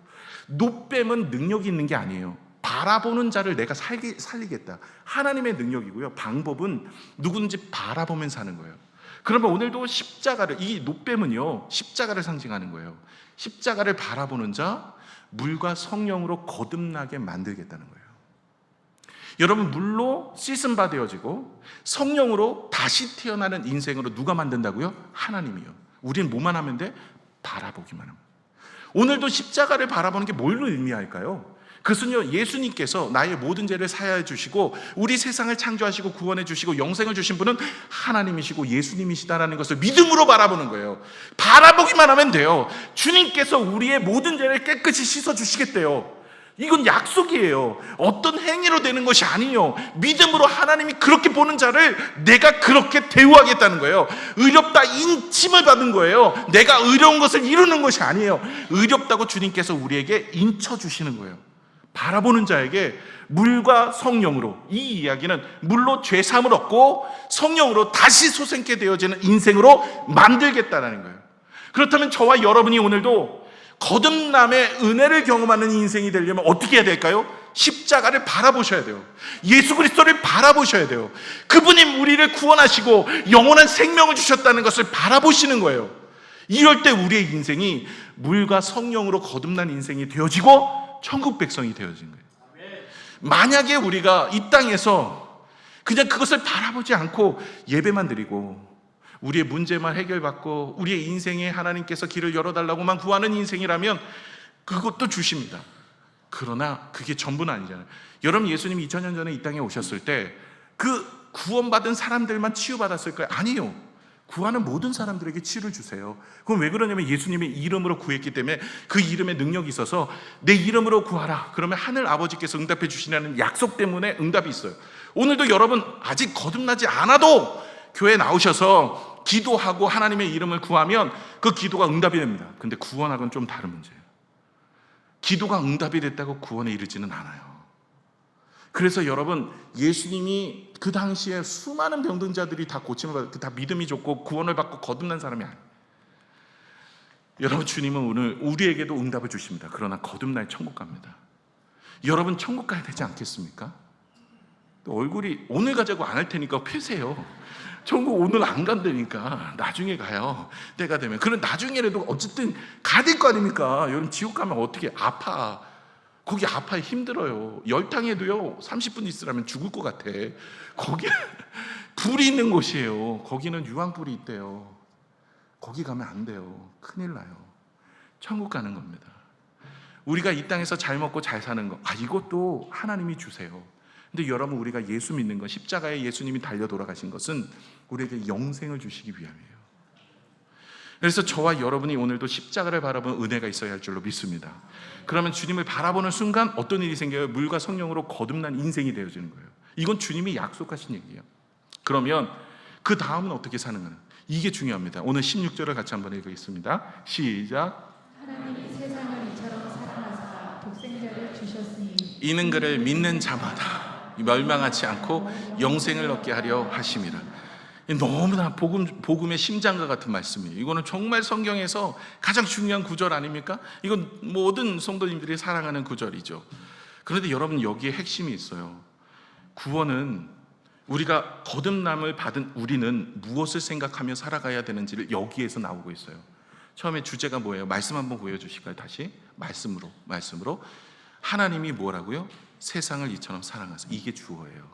놋뱀은 능력이 있는 게 아니에요. 바라보는 자를 내가 살리겠다. 하나님의 능력이고요. 방법은 누구든지 바라보면 사는 거예요. 그러면 오늘도 십자가를, 이 놋뱀은요 십자가를 상징하는 거예요. 십자가를 바라보는 자, 물과 성령으로 거듭나게 만들겠다는 거예요. 여러분 물로 씻은 바 되어지고 성령으로 다시 태어나는 인생으로 누가 만든다고요? 하나님이요. 우리는 뭐만 하면 돼? 바라보기만 하면. 오늘도 십자가를 바라보는 게 뭘로 의미할까요? 그것은요, 예수님께서 나의 모든 죄를 사하여 주시고 우리 세상을 창조하시고 구원해 주시고 영생을 주신 분은 하나님이시고 예수님이시다라는 것을 믿음으로 바라보는 거예요. 바라보기만 하면 돼요. 주님께서 우리의 모든 죄를 깨끗이 씻어 주시겠대요. 이건 약속이에요. 어떤 행위로 되는 것이 아니에요. 믿음으로 하나님이 그렇게 보는 자를 내가 그렇게 대우하겠다는 거예요. 의롭다 인침을 받은 거예요. 내가 의로운 것을 이루는 것이 아니에요. 의롭다고 주님께서 우리에게 인쳐주시는 거예요. 바라보는 자에게 물과 성령으로, 이 이야기는 물로 죄사함을 얻고 성령으로 다시 소생케 되어지는 인생으로 만들겠다는 거예요. 그렇다면 저와 여러분이 오늘도 거듭남의 은혜를 경험하는 인생이 되려면 어떻게 해야 될까요? 십자가를 바라보셔야 돼요. 예수 그리스도를 바라보셔야 돼요. 그분이 우리를 구원하시고 영원한 생명을 주셨다는 것을 바라보시는 거예요. 이럴 때 우리의 인생이 물과 성령으로 거듭난 인생이 되어지고 천국 백성이 되어진 거예요. 만약에 우리가 이 땅에서 그냥 그것을 바라보지 않고 예배만 드리고 우리의 문제만 해결받고 우리의 인생에 하나님께서 길을 열어달라고만 구하는 인생이라면 그것도 주십니다. 그러나 그게 전부는 아니잖아요. 여러분, 예수님이 2000년 전에 이 땅에 오셨을 때 그 구원받은 사람들만 치유받았을까요? 아니에요. 구하는 모든 사람들에게 치유를 주세요. 그럼 왜 그러냐면 예수님의 이름으로 구했기 때문에 그 이름에 능력이 있어서 내 이름으로 구하라. 그러면 하늘 아버지께서 응답해 주시라는 약속 때문에 응답이 있어요. 오늘도 여러분 아직 거듭나지 않아도 교회에 나오셔서 기도하고 하나님의 이름을 구하면 그 기도가 응답이 됩니다. 근데 구원하고는 좀 다른 문제예요. 기도가 응답이 됐다고 구원에 이르지는 않아요. 그래서 여러분, 예수님이 그 당시에 수많은 병든 자들이 다 고침을 받고 다 믿음이 좋고 구원을 받고 거듭난 사람이 아니에요. 여러분, 주님은 오늘 우리에게도 응답을 주십니다. 그러나 거듭나야 천국 갑니다. 여러분 천국 가야 되지 않겠습니까? 얼굴이 오늘 가자고 안 할 테니까 폐세요. 천국 오늘 안 간다니까 나중에 가요. 때가 되면. 그런 나중에라도 어쨌든 가야 될 거 아닙니까? 여러분 지옥 가면 어떻게 아파. 거기 아파요. 힘들어요. 열탕에도요 30분 있으라면 죽을 것 같아. 거기 불이 있는 곳이에요. 거기는 유황불이 있대요. 거기 가면 안 돼요. 큰일 나요. 천국 가는 겁니다. 우리가 이 땅에서 잘 먹고 잘 사는 거, 이것도 하나님이 주세요. 근데 여러분, 우리가 예수 믿는 것, 십자가에 예수님이 달려 돌아가신 것은 우리에게 영생을 주시기 위함이에요. 그래서 저와 여러분이 오늘도 십자가를 바라보는 은혜가 있어야 할 줄로 믿습니다. 그러면 주님을 바라보는 순간 어떤 일이 생겨요? 물과 성령으로 거듭난 인생이 되어지는 거예요. 이건 주님이 약속하신 얘기예요. 그러면 그 다음은 어떻게 사는 거냐? 이게 중요합니다. 오늘 16절을 같이 한번 읽겠습니다. 시작. 하나님이 세상을 이처럼 사랑하사 독생자를 주셨으니 이는 그를 믿는 자마다 멸망하지 않고 영생을 얻게 하려 하심이라. 너무나 복음의 심장과 같은 말씀이에요. 이거는 정말 성경에서 가장 중요한 구절 아닙니까? 이건 모든 성도님들이 사랑하는 구절이죠. 그런데 여러분, 여기에 핵심이 있어요. 구원은 우리가 거듭남을 받은 우리는 무엇을 생각하며 살아가야 되는지를 여기에서 나오고 있어요. 처음에 주제가 뭐예요? 말씀 한번 보여주실까요? 다시 말씀으로 하나님이 뭐라고요? 세상을 이처럼 사랑하사. 이게 주어예요.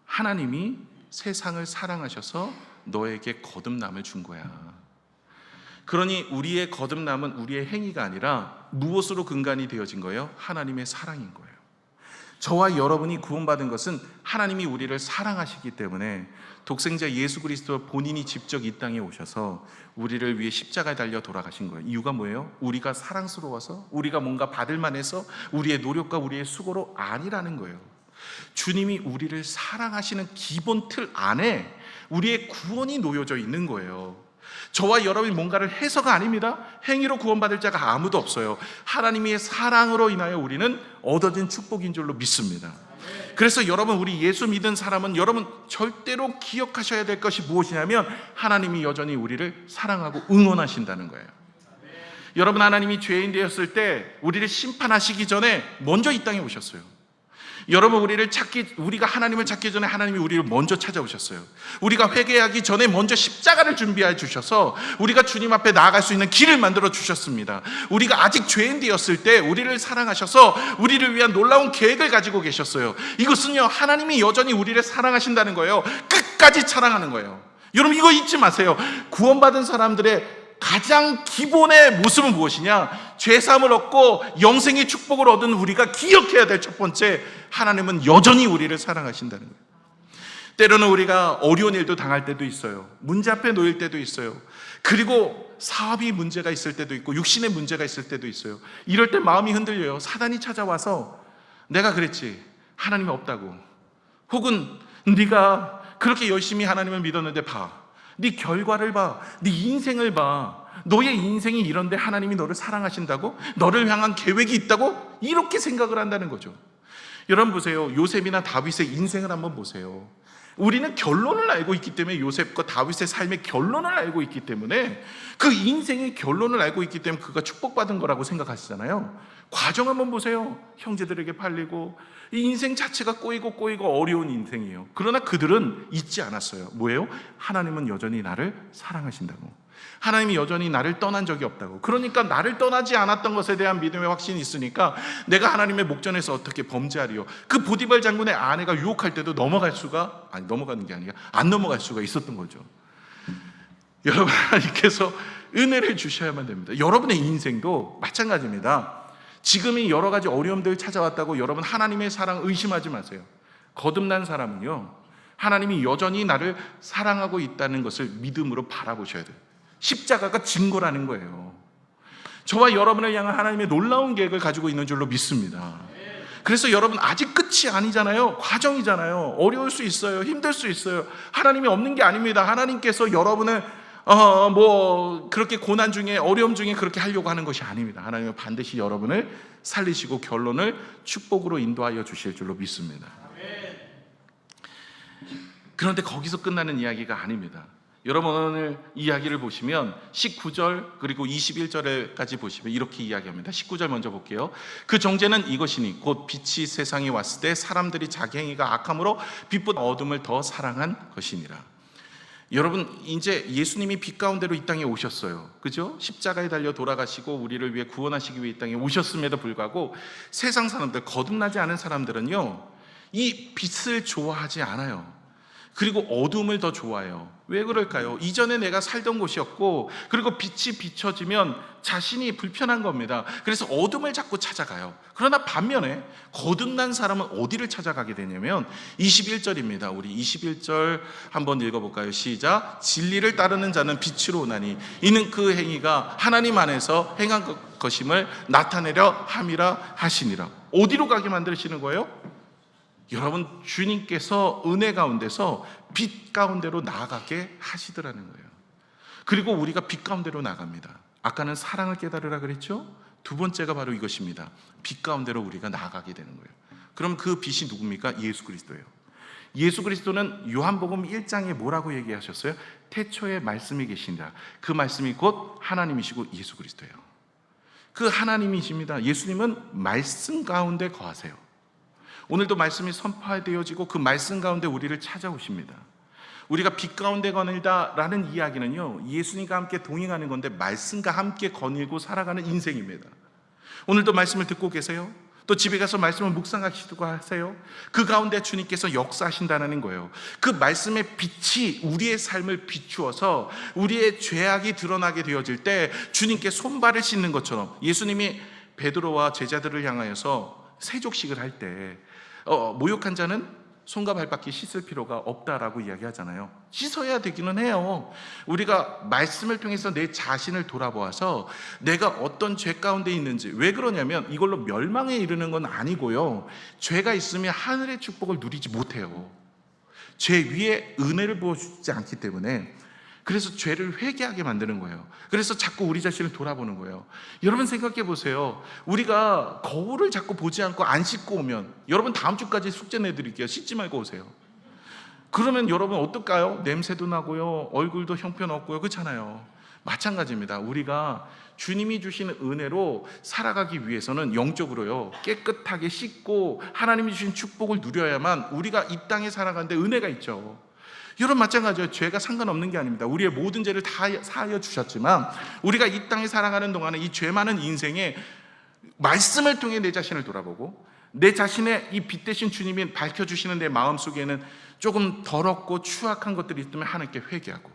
하나님이 세상을 사랑하셔서 너에게 거듭남을 준 거야. 그러니 우리의 거듭남은 우리의 행위가 아니라 무엇으로 근간이 되어진 거예요? 하나님의 사랑인 거예요. 저와 여러분이 구원받은 것은 하나님이 우리를 사랑하시기 때문에 독생자 예수 그리스도 본인이 직접 이 땅에 오셔서 우리를 위해 십자가에 달려 돌아가신 거예요. 이유가 뭐예요? 우리가 사랑스러워서, 우리가 뭔가 받을 만해서, 우리의 노력과 우리의 수고로 아니라는 거예요. 주님이 우리를 사랑하시는 기본 틀 안에 우리의 구원이 놓여져 있는 거예요. 저와 여러분이 뭔가를 해서가 아닙니다. 행위로 구원받을 자가 아무도 없어요. 하나님의 사랑으로 인하여 우리는 얻어진 축복인 줄로 믿습니다. 그래서 여러분, 우리 예수 믿은 사람은 여러분 절대로 기억하셔야 될 것이 무엇이냐면 하나님이 여전히 우리를 사랑하고 응원하신다는 거예요. 여러분, 하나님이 죄인 되었을 때 우리를 심판하시기 전에 먼저 이 땅에 오셨어요. 여러분, 우리가 하나님을 찾기 전에 하나님이 우리를 먼저 찾아오셨어요. 우리가 회개하기 전에 먼저 십자가를 준비해 주셔서 우리가 주님 앞에 나아갈 수 있는 길을 만들어 주셨습니다. 우리가 아직 죄인 되었을 때 우리를 사랑하셔서 우리를 위한 놀라운 계획을 가지고 계셨어요. 이것은요, 하나님이 여전히 우리를 사랑하신다는 거예요. 끝까지 사랑하는 거예요. 여러분, 이거 잊지 마세요. 구원받은 사람들의 가장 기본의 모습은 무엇이냐? 죄사함을 얻고 영생의 축복을 얻은 우리가 기억해야 될 첫 번째, 하나님은 여전히 우리를 사랑하신다는 거예요. 때로는 우리가 어려운 일도 당할 때도 있어요. 문제 앞에 놓일 때도 있어요. 그리고 사업이 문제가 있을 때도 있고 육신의 문제가 있을 때도 있어요. 이럴 때 마음이 흔들려요. 사단이 찾아와서 내가 그랬지, 하나님이 없다고. 혹은 네가 그렇게 열심히 하나님을 믿었는데 봐, 네 결과를 봐, 네 인생을 봐, 너의 인생이 이런데 하나님이 너를 사랑하신다고? 너를 향한 계획이 있다고? 이렇게 생각을 한다는 거죠. 여러분 보세요. 요셉이나 다윗의 인생을 한번 보세요. 우리는 결론을 알고 있기 때문에, 요셉과 다윗의 삶의 결론을 알고 있기 때문에, 그 인생의 결론을 알고 있기 때문에 그가 축복받은 거라고 생각하시잖아요. 과정 한번 보세요. 형제들에게 팔리고 이 인생 자체가 꼬이고 어려운 인생이에요. 그러나 그들은 잊지 않았어요. 뭐예요? 하나님은 여전히 나를 사랑하신다고. 하나님이 여전히 나를 떠난 적이 없다고. 그러니까 나를 떠나지 않았던 것에 대한 믿음의 확신이 있으니까 내가 하나님의 목전에서 어떻게 범죄하리요. 그 보디발 장군의 아내가 유혹할 때도 넘어가는 게 아니라 안 넘어갈 수가 있었던 거죠. 여러분, 하나님께서 은혜를 주셔야만 됩니다. 여러분의 인생도 마찬가지입니다. 지금이 여러 가지 어려움들 찾아왔다고 여러분 하나님의 사랑 의심하지 마세요. 거듭난 사람은요, 하나님이 여전히 나를 사랑하고 있다는 것을 믿음으로 바라보셔야 돼요. 십자가가 증거라는 거예요. 저와 여러분을 향한 하나님의 놀라운 계획을 가지고 있는 줄로 믿습니다. 그래서 여러분, 아직 끝이 아니잖아요. 과정이잖아요. 어려울 수 있어요. 힘들 수 있어요. 하나님이 없는 게 아닙니다. 하나님께서 여러분을 그렇게 고난 중에, 어려움 중에 그렇게 하려고 하는 것이 아닙니다. 하나님은 반드시 여러분을 살리시고 결론을 축복으로 인도하여 주실 줄로 믿습니다. 그런데 거기서 끝나는 이야기가 아닙니다. 여러분, 오늘 이야기를 보시면 19절 그리고 21절까지 보시면 이렇게 이야기합니다. 19절 먼저 볼게요. 그 정죄는 이것이니 곧 빛이 세상에 왔을 때 사람들이 자기 행위가 악함으로 빛보다 어둠을 더 사랑한 것이니라. 여러분, 이제 예수님이 빛 가운데로 이 땅에 오셨어요. 그죠? 십자가에 달려 돌아가시고 우리를 위해 구원하시기 위해 이 땅에 오셨음에도 불구하고 세상 사람들, 거듭나지 않은 사람들은요, 이 빛을 좋아하지 않아요. 그리고 어둠을 더 좋아해요. 왜 그럴까요? 이전에 내가 살던 곳이었고, 그리고 빛이 비춰지면 자신이 불편한 겁니다. 그래서 어둠을 자꾸 찾아가요. 그러나 반면에 거듭난 사람은 어디를 찾아가게 되냐면 21절입니다. 우리 21절 한번 읽어볼까요? 시작. 진리를 따르는 자는 빛으로 오나니 이는 그 행위가 하나님 안에서 행한 것임을 나타내려 함이라 하시니라. 어디로 가게 만드시는 거예요? 여러분, 주님께서 은혜 가운데서 빛 가운데로 나아가게 하시더라는 거예요. 그리고 우리가 빛 가운데로 나갑니다. 아까는 사랑을 깨달으라 그랬죠? 두 번째가 바로 이것입니다. 빛 가운데로 우리가 나아가게 되는 거예요. 그럼 그 빛이 누굽니까? 예수 그리스도예요. 예수 그리스도는 요한복음 1장에 뭐라고 얘기하셨어요? 태초에 말씀이 계신다. 그 말씀이 곧 하나님이시고 예수 그리스도예요. 그 하나님이십니다. 예수님은 말씀 가운데 거하세요. 오늘도 말씀이 선포되어지고 그 말씀 가운데 우리를 찾아오십니다. 우리가 빛 가운데 거닐다라는 이야기는요, 예수님과 함께 동행하는 건데 말씀과 함께 거닐고 살아가는 인생입니다. 오늘도 말씀을 듣고 계세요? 또 집에 가서 말씀을 묵상하시고 하세요? 그 가운데 주님께서 역사하신다는 거예요. 그 말씀의 빛이 우리의 삶을 비추어서 우리의 죄악이 드러나게 되어질 때 주님께 손발을 씻는 것처럼, 예수님이 베드로와 제자들을 향하여서 세족식을 할 때 모욕한 자는 손과 발바퀴 씻을 필요가 없다라고 이야기하잖아요. 씻어야 되기는 해요. 우리가 말씀을 통해서 내 자신을 돌아보아서 내가 어떤 죄 가운데 있는지, 왜 그러냐면 이걸로 멸망에 이르는 건 아니고요, 죄가 있으면 하늘의 축복을 누리지 못해요. 죄 위에 은혜를 부어주지 않기 때문에. 그래서 죄를 회개하게 만드는 거예요. 그래서 자꾸 우리 자신을 돌아보는 거예요. 여러분 생각해 보세요. 우리가 거울을 자꾸 보지 않고 안 씻고 오면, 여러분 다음 주까지 숙제 내드릴게요. 씻지 말고 오세요. 그러면 여러분 어떨까요? 냄새도 나고요, 얼굴도 형편없고요, 그렇잖아요. 마찬가지입니다. 우리가 주님이 주시는 은혜로 살아가기 위해서는 영적으로요, 깨끗하게 씻고 하나님이 주신 축복을 누려야만 우리가 이 땅에 살아가는데 은혜가 있죠. 여러분 마찬가지예요. 죄가 상관없는 게 아닙니다. 우리의 모든 죄를 다 사하여 주셨지만 우리가 이 땅에 살아가는 동안에 이 죄 많은 인생에 말씀을 통해 내 자신을 돌아보고, 내 자신의 이 빛 대신 주님이 밝혀주시는 내 마음속에는 조금 더럽고 추악한 것들이 있으면 하나님께 회개하고,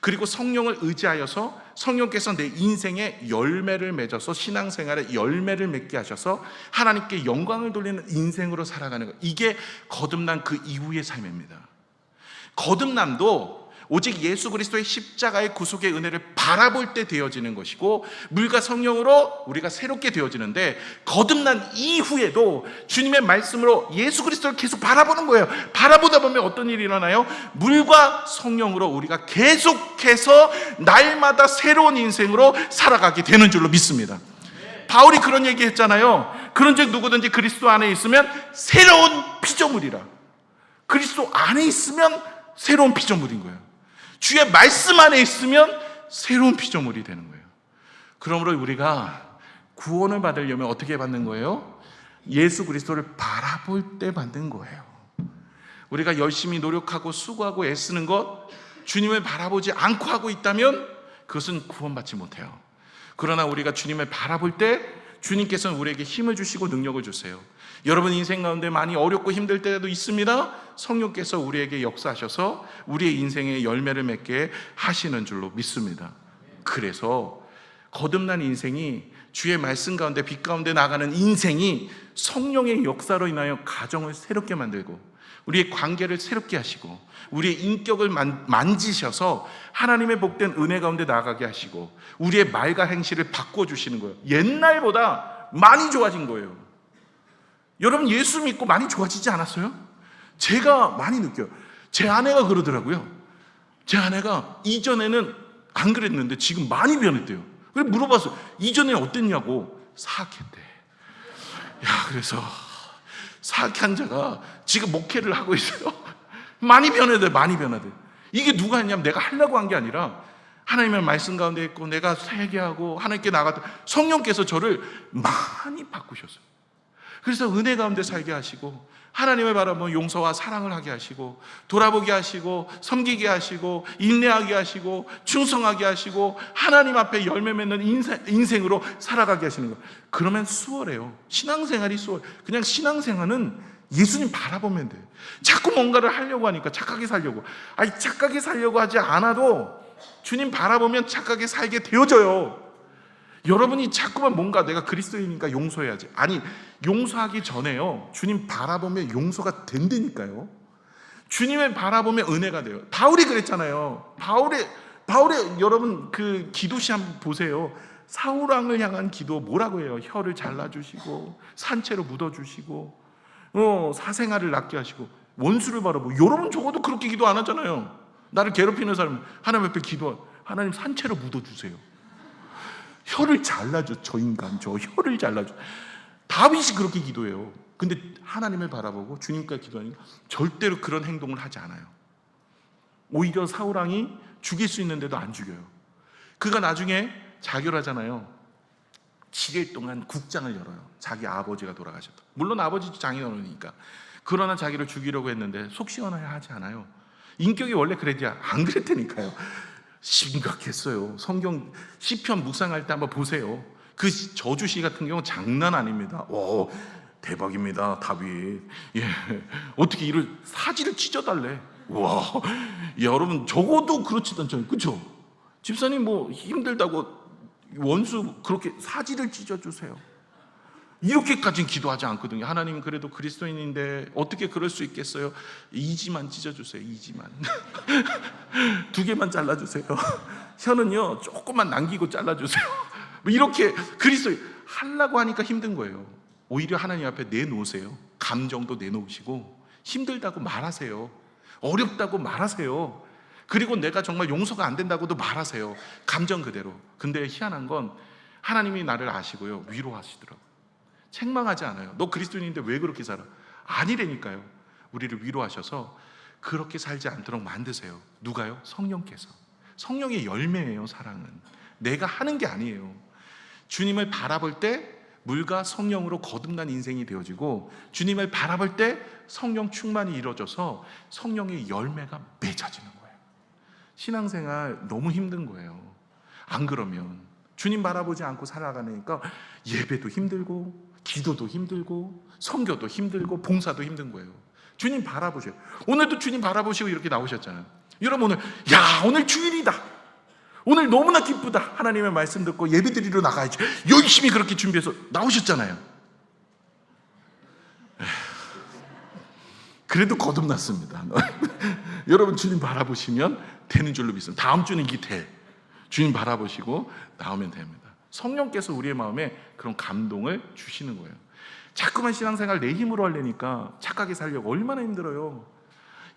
그리고 성령을 의지하여서 성령께서 내 인생에 열매를 맺어서 신앙생활에 열매를 맺게 하셔서 하나님께 영광을 돌리는 인생으로 살아가는 것, 이게 거듭난 그 이후의 삶입니다. 거듭남도 오직 예수 그리스도의 십자가의 구속의 은혜를 바라볼 때 되어지는 것이고, 물과 성령으로 우리가 새롭게 되어지는데, 거듭난 이후에도 주님의 말씀으로 예수 그리스도를 계속 바라보는 거예요. 바라보다 보면 어떤 일이 일어나요? 물과 성령으로 우리가 계속해서 날마다 새로운 인생으로 살아가게 되는 줄로 믿습니다. 바울이 그런 얘기 했잖아요. 그런즉 누구든지 그리스도 안에 있으면 새로운 피조물이라. 그리스도 안에 있으면 새로운 피조물인 거예요. 주의 말씀 안에 있으면 새로운 피조물이 되는 거예요. 그러므로 우리가 구원을 받으려면 어떻게 받는 거예요? 예수 그리스도를 바라볼 때 받는 거예요. 우리가 열심히 노력하고 수고하고 애쓰는 것, 주님을 바라보지 않고 하고 있다면 그것은 구원받지 못해요. 그러나 우리가 주님을 바라볼 때 주님께서는 우리에게 힘을 주시고 능력을 주세요. 여러분 인생 가운데 많이 어렵고 힘들 때도 있습니다. 성령께서 우리에게 역사하셔서 우리의 인생에 열매를 맺게 하시는 줄로 믿습니다. 그래서 거듭난 인생이, 주의 말씀 가운데 빛 가운데 나가는 인생이 성령의 역사로 인하여 가정을 새롭게 만들고 우리의 관계를 새롭게 하시고 우리의 인격을 만지셔서 하나님의 복된 은혜 가운데 나가게 하시고 우리의 말과 행실을 바꿔주시는 거예요. 옛날보다 많이 좋아진 거예요. 여러분 예수 믿고 많이 좋아지지 않았어요? 제가 많이 느껴요. 제 아내가 그러더라고요. 제 아내가 이전에는 안 그랬는데 지금 많이 변했대요. 그래서 물어봤어요. 이전에 어땠냐고. 사악했대. 야, 그래서 사악한 자가 지금 목회를 하고 있어요. 많이 변해야 많이 변해야 돼. 이게 누가 했냐면 내가 하려고 한 게 아니라 하나님의 말씀 가운데 있고 내가 회개하고 하나님께 나갔다 성령께서 저를 많이 바꾸셨어요. 그래서 은혜 가운데 살게 하시고 하나님을 바라보면 용서와 사랑을 하게 하시고 돌아보게 하시고 섬기게 하시고 인내하게 하시고 충성하게 하시고 하나님 앞에 열매 맺는 인생으로 살아가게 하시는 거예요. 그러면 수월해요. 신앙생활이 수월. 그냥 신앙생활은 예수님 바라보면 돼요. 자꾸 뭔가를 하려고 하니까 착하게 살려고. 아니 착하게 살려고 하지 않아도 주님 바라보면 착하게 살게 되어져요. 여러분이 자꾸만 뭔가 내가 그리스도인이니까 용서해야지. 아니 용서하기 전에요. 주님 바라보면 용서가 된다니까요. 주님을 바라보면 은혜가 돼요. 바울이 그랬잖아요. 바울의 여러분 그 기도시 한번 보세요. 사울 왕을 향한 기도 뭐라고 해요? 혀를 잘라주시고 산채로 묻어주시고 사생아를 낫게 하시고 원수를 바라보고. 여러분 적어도 그렇게 기도 안 하잖아요. 나를 괴롭히는 사람 하나님 앞에 기도, 하나님 산채로 묻어주세요. 혀를 잘라줘. 저 인간 저 혀를 잘라줘. 다윗이 그렇게 기도해요. 근데 하나님을 바라보고 주님과 기도하니까 절대로 그런 행동을 하지 않아요. 오히려 사울왕이 죽일 수 있는데도 안 죽여요. 그가 나중에 자결하잖아요. 7일 동안 국장을 열어요. 자기 아버지가 돌아가셨다. 물론 아버지 장인어른이니까. 그러나 자기를 죽이려고 했는데 속 시원하게 하지 않아요. 인격이 원래 그랬지 안 그랬다니까요. 심각했어요. 성경 시편 묵상할 때 한번 보세요. 그 저주시 같은 경우 장난 아닙니다. 오, 대박입니다. 다윗. 예. 어떻게 이를 사지를 찢어달래. 와, 여러분 적어도 그렇지도 않잖아요. 그렇죠? 집사님 뭐 힘들다고 원수 그렇게 사지를 찢어주세요. 이렇게까지는 기도하지 않거든요. 하나님 그래도 그리스도인인데 어떻게 그럴 수 있겠어요? 이지만 찢어주세요. 이지만 2개만 잘라주세요. 혀는요 조금만 남기고 잘라주세요. 뭐 이렇게 그리스도인 하려고 하니까 힘든 거예요. 오히려 하나님 앞에 내놓으세요. 감정도 내놓으시고 힘들다고 말하세요. 어렵다고 말하세요. 그리고 내가 정말 용서가 안 된다고도 말하세요. 감정 그대로. 근데 희한한 건 하나님이 나를 아시고요 위로하시더라고요. 책망하지 않아요. 너 그리스도인인데 왜 그렇게 살아? 아니라니까요. 우리를 위로하셔서 그렇게 살지 않도록 만드세요. 누가요? 성령께서. 성령의 열매예요. 사랑은 내가 하는 게 아니에요. 주님을 바라볼 때 물과 성령으로 거듭난 인생이 되어지고 주님을 바라볼 때 성령 충만이 이루어져서 성령의 열매가 맺어지는 거예요. 신앙생활 너무 힘든 거예요. 안 그러면 주님 바라보지 않고 살아가니까 예배도 힘들고 기도도 힘들고 선교도 힘들고 봉사도 힘든 거예요. 주님 바라보세요. 오늘도 주님 바라보시고 이렇게 나오셨잖아요. 여러분 오늘 주일이다, 오늘 너무나 기쁘다, 하나님의 말씀 듣고 예배드리러 나가야지, 열심히 그렇게 준비해서 나오셨잖아요. 그래도 거듭났습니다. 여러분 주님 바라보시면 되는 줄로 믿습니다. 다음 주는 이게 돼. 주님 바라보시고 나오면 됩니다. 성령께서 우리의 마음에 그런 감동을 주시는 거예요. 자꾸만 신앙생활 내 힘으로 하려니까, 착하게 살려고 얼마나 힘들어요.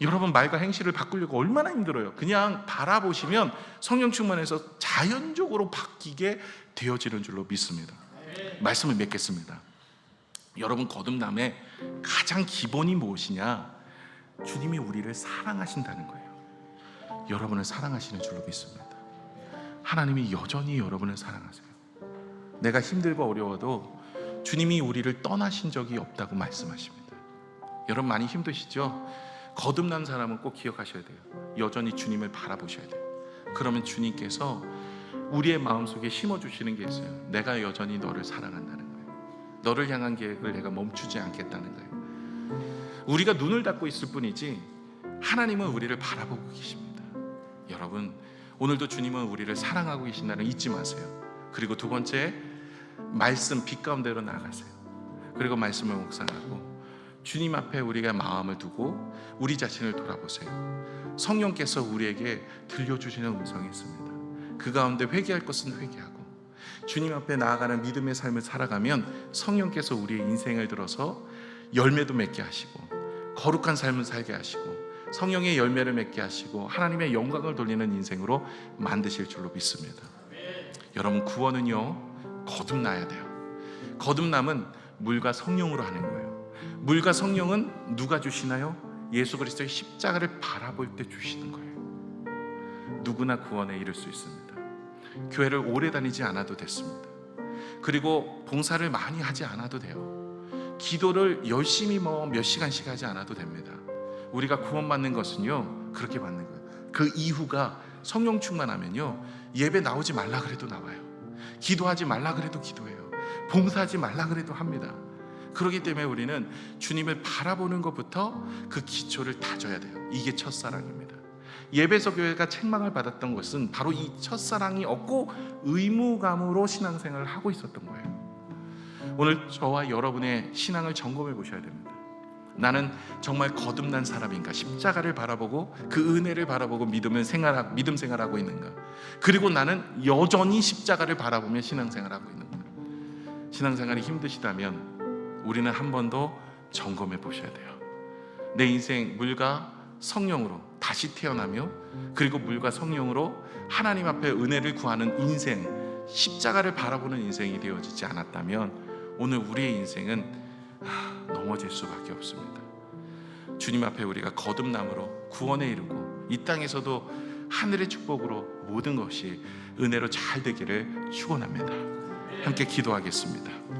여러분 말과 행실을 바꾸려고 얼마나 힘들어요. 그냥 바라보시면 성령 충만해서 자연적으로 바뀌게 되어지는 줄로 믿습니다. 말씀을 맺겠습니다. 여러분 거듭남의 가장 기본이 무엇이냐? 주님이 우리를 사랑하신다는 거예요. 여러분을 사랑하시는 줄로 믿습니다. 하나님이 여전히 여러분을 사랑하세요. 내가 힘들고 어려워도 주님이 우리를 떠나신 적이 없다고 말씀하십니다. 여러분 많이 힘드시죠? 거듭난 사람은 꼭 기억하셔야 돼요. 여전히 주님을 바라보셔야 돼요. 그러면 주님께서 우리의 마음속에 심어주시는 게 있어요. 내가 여전히 너를 사랑한다는 거예요. 너를 향한 계획을 내가 멈추지 않겠다는 거예요. 우리가 눈을 닫고 있을 뿐이지 하나님은 우리를 바라보고 계십니다. 여러분 오늘도 주님은 우리를 사랑하고 계신다는 거 잊지 마세요. 그리고 두 번째, 말씀 빛 가운데로 나아가세요. 그리고 말씀을 묵상하고 주님 앞에 우리가 마음을 두고 우리 자신을 돌아보세요. 성령께서 우리에게 들려주시는 음성이 있습니다. 그 가운데 회개할 것은 회개하고 주님 앞에 나아가는 믿음의 삶을 살아가면 성령께서 우리의 인생을 들어서 열매도 맺게 하시고 거룩한 삶을 살게 하시고 성령의 열매를 맺게 하시고 하나님의 영광을 돌리는 인생으로 만드실 줄로 믿습니다. 여러분 구원은요 거듭나야 돼요. 거듭남은 물과 성령으로 하는 거예요. 물과 성령은 누가 주시나요? 예수 그리스도의 십자가를 바라볼 때 주시는 거예요. 누구나 구원에 이를 수 있습니다. 교회를 오래 다니지 않아도 됐습니다. 그리고 봉사를 많이 하지 않아도 돼요. 기도를 열심히 몇 시간씩 하지 않아도 됩니다. 우리가 구원받는 것은요 그렇게 받는 거예요. 그 이후가 성령 충만하면요 예배 나오지 말라 그래도 나와요. 기도하지 말라 그래도 기도해요. 봉사하지 말라 그래도 합니다. 그렇기 때문에 우리는 주님을 바라보는 것부터 그 기초를 다져야 돼요. 이게 첫사랑입니다. 예배소 교회가 책망을 받았던 것은 바로 이 첫사랑이 없고 의무감으로 신앙생활을 하고 있었던 거예요. 오늘 저와 여러분의 신앙을 점검해 보셔야 됩니다. 나는 정말 거듭난 사람인가? 십자가를 바라보고 그 은혜를 바라보고 믿음 생활하고 있는가? 그리고 나는 여전히 십자가를 바라보며 신앙생활하고 있는가? 신앙생활이 힘드시다면 우리는 한 번 더 점검해 보셔야 돼요. 내 인생 물과 성령으로 다시 태어나며 그리고 물과 성령으로 하나님 앞에 은혜를 구하는 인생, 십자가를 바라보는 인생이 되어지지 않았다면 오늘 우리의 인생은 넘어질 수밖에 없습니다. 주님 앞에 우리가 거듭남으로 구원에 이르고 이 땅에서도 하늘의 축복으로 모든 것이 은혜로 잘 되기를 축원합니다. 함께 기도하겠습니다.